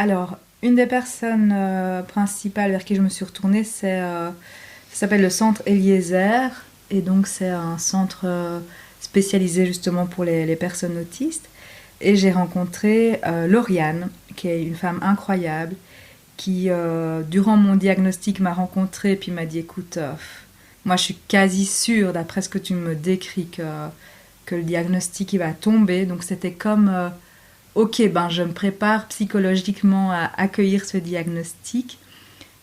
Alors, une des personnes principales vers qui je me suis retournée, ça s'appelle le centre Eliezer. Et donc, c'est un centre spécialisé justement pour les personnes autistes. Et j'ai rencontré Lauriane, qui est une femme incroyable, qui, durant mon diagnostic, m'a rencontrée puis m'a dit, écoute, moi je suis quasi sûre, d'après ce que tu me décris, que le diagnostic il va tomber. Donc c'était comme, ok, ben je me prépare psychologiquement à accueillir ce diagnostic.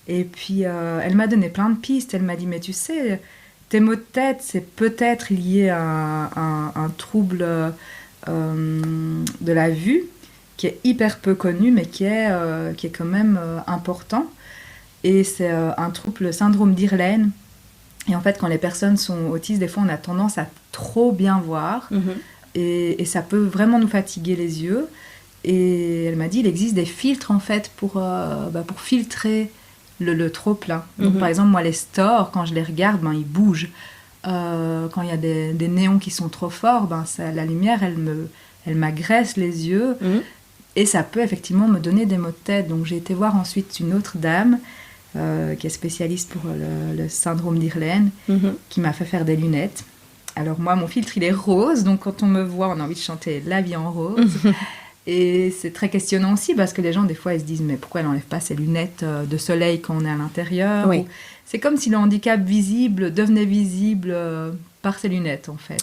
Et puis elle m'a donné plein de pistes. Elle m'a dit, mais tu sais, tes maux de tête, c'est peut-être lié à un trouble de la vue qui est hyper peu connu, mais qui est quand même important. Et c'est un trouble, le syndrome d'Irlen. Et en fait, quand les personnes sont autistes, des fois, on a tendance à trop bien voir. Et ça peut vraiment nous fatiguer les yeux. Et elle m'a dit, il existe des filtres, en fait, pour filtrer le trop-plein. Donc, par exemple, moi, les stores, quand je les regarde, ben, ils bougent. Quand il y a des néons qui sont trop forts, ben, la lumière, elle m'agresse les yeux. Et ça peut effectivement me donner des maux de tête. Donc j'ai été voir ensuite une autre dame qui est spécialiste pour le syndrome d'Irlen, qui m'a fait faire des lunettes. Alors moi, mon filtre, il est rose, donc quand on me voit, on a envie de chanter La vie en rose. Et c'est très questionnant aussi, parce que les gens, des fois, ils se disent, mais pourquoi elle n'enlève pas ses lunettes de soleil quand on est à l'intérieur? Oui. C'est comme si le handicap visible devenait visible par ses lunettes, en fait.